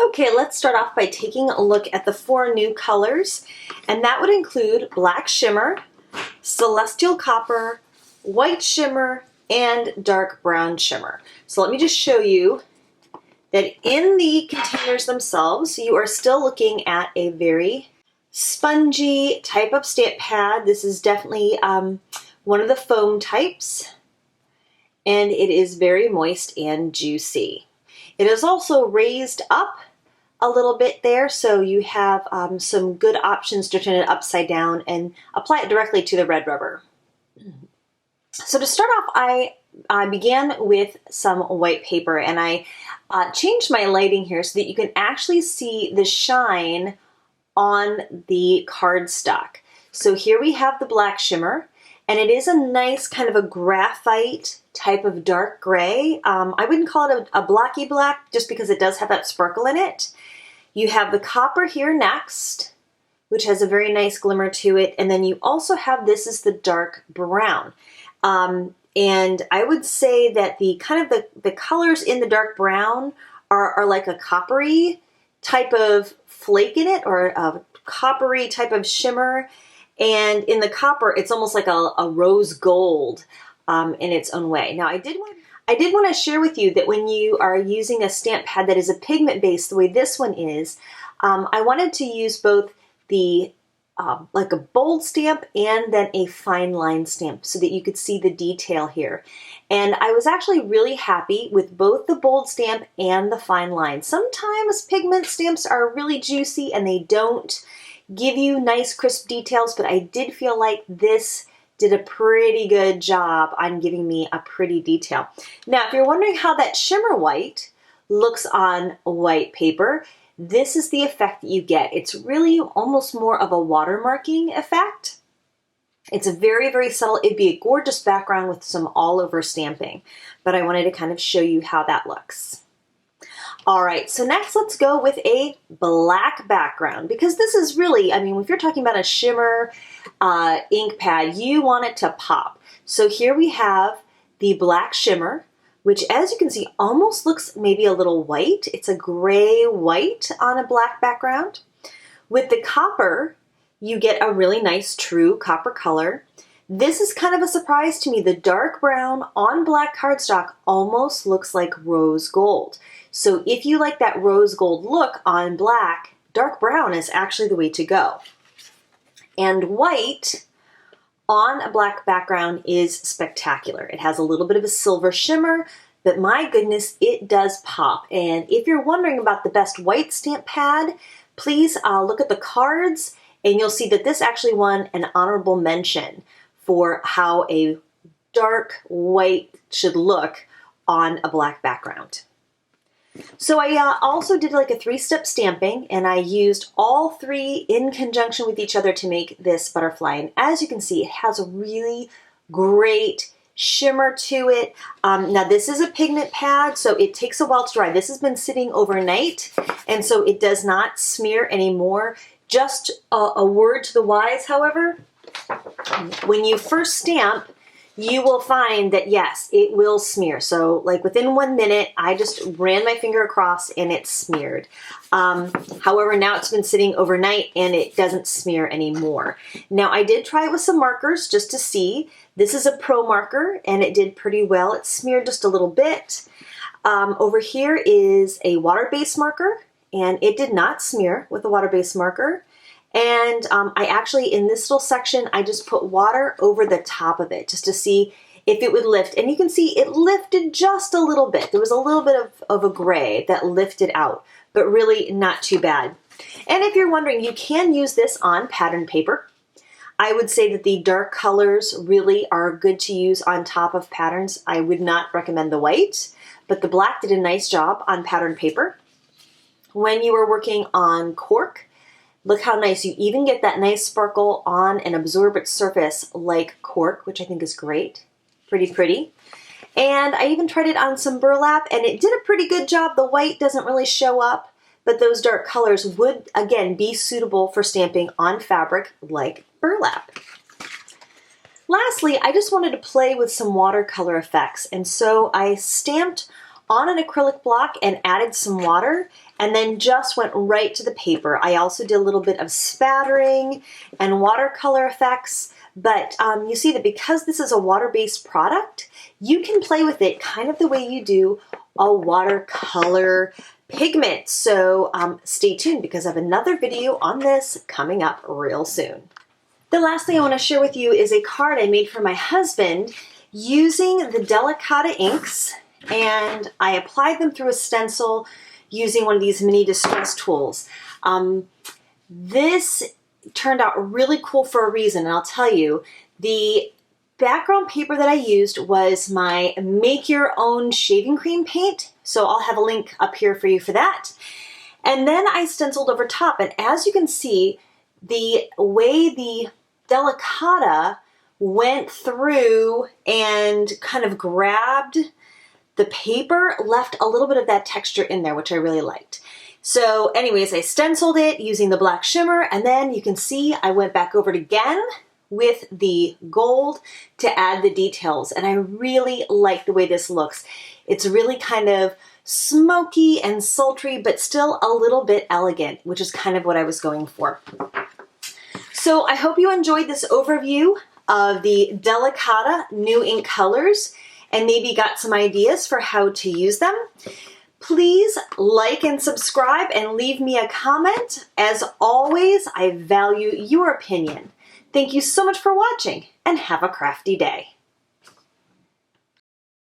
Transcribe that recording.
Okay, let's start off by taking a look at the 4 new colors, and that would include Black Shimmer, Celestial Copper, White Shimmer, and Dark Brown Shimmer. So let me just show you that in the containers themselves, you are still looking at a very spongy type of stamp pad. This is definitely one of the foam types, and it is very moist and juicy. It is also raised up a little bit there, so you have some good options to turn it upside down and apply it directly to the red rubber. So to start off, I began with some white paper, and I changed my lighting here so that you can actually see the shine on the cardstock. So here we have the Black Shimmer, and it is a nice kind of a graphite type of dark gray. I wouldn't call it a blocky black just because it does have that sparkle in it. You have the copper here next, which has a very nice glimmer to it, and then you also have, this is the dark brown. And I would say that the kind of the colors in the dark brown are like a coppery type of flake in it, or a coppery type of shimmer. And in the copper, it's almost like a rose gold in its own way. Now, I did want to share with you that when you are using a stamp pad that is a pigment base, the way this one is, I wanted to use both the like a bold stamp and then a fine line stamp so that you could see the detail here. And I was actually really happy with both the bold stamp and the fine line. Sometimes pigment stamps are really juicy and they don't give you nice crisp details, but I did feel like this did a pretty good job on giving me a pretty detail. Now, if you're wondering how that shimmer white looks on white paper, this is the effect that you get. It's really almost more of a watermarking effect. It's a very, very subtle. It'd be a gorgeous background with some all over stamping, but I wanted to kind of show you how that looks. All right, so next let's go with a black background, because this is really, I mean, if you're talking about a shimmer ink pad, you want it to pop. So here we have the Black Shimmer, which, as you can see, almost looks maybe a little white. It's a gray white on a black background. With the copper, you get a really nice true copper color. This is kind of a surprise to me. The dark brown on black cardstock almost looks like rose gold. So if you like that rose gold look on black, dark brown is actually the way to go. And white on a black background is spectacular. It has a little bit of a silver shimmer, but my goodness, it does pop. And if you're wondering about the best white stamp pad, please look at the cards and you'll see that this actually won an honorable mention for how a dark white should look on a black background. So I also did like a 3-step stamping, and I used all 3 in conjunction with each other to make this butterfly. And as you can see, it has a really great shimmer to it. Now this is a pigment pad, so it takes a while to dry. This has been sitting overnight, and so it does not smear anymore. Just a word to the wise, however, when you first stamp, you will find that yes, it will smear. So like within 1 minute, I just ran my finger across and it smeared. However, now it's been sitting overnight and it doesn't smear anymore. Now I did try it with some markers just to see. This is a pro marker and it did pretty well. It smeared just a little bit. Over here is a water-based marker, and it did not smear with a water-based marker. And I actually, in this little section, I just put water over the top of it just to see if it would lift. And you can see it lifted just a little bit. There was a little bit of a gray that lifted out, but really not too bad. And if you're wondering, you can use this on pattern paper. I would say that the dark colors really are good to use on top of patterns. I would not recommend the white, but the black did a nice job on pattern paper. When you are working on cork, look how nice. You even get that nice sparkle on an absorbent surface like cork, which I think is great. Pretty pretty. And I even tried it on some burlap, and it did a pretty good job. The white doesn't really show up, but those dark colors would, again, be suitable for stamping on fabric like burlap. Lastly, I just wanted to play with some watercolor effects, and so I stamped on an acrylic block and added some water and then just went right to the paper. I also did a little bit of spattering and watercolor effects, but you see that because this is a water-based product, you can play with it kind of the way you do a watercolor pigment. So stay tuned because I have another video on this coming up real soon. The last thing I want to share with you is a card I made for my husband using the Delicata inks, and I applied them through a stencil using one of these mini distress tools. This turned out really cool for a reason, and I'll tell you. The background paper that I used was my make your own shaving cream paint, so I'll have a link up here for you for that. And then I stenciled over top, and as you can see, the way the Delicata went through and kind of grabbed the paper left a little bit of that texture in there, which I really liked. So anyways, I stenciled it using the black shimmer, and then you can see I went back over it again with the gold to add the details. And I really like the way this looks. It's really kind of smoky and sultry, but still a little bit elegant, which is kind of what I was going for. So I hope you enjoyed this overview of the Delicata new ink colors and maybe got some ideas for how to use them. Please like and subscribe and leave me a comment. As always, I value your opinion. Thank you so much for watching and have a crafty day.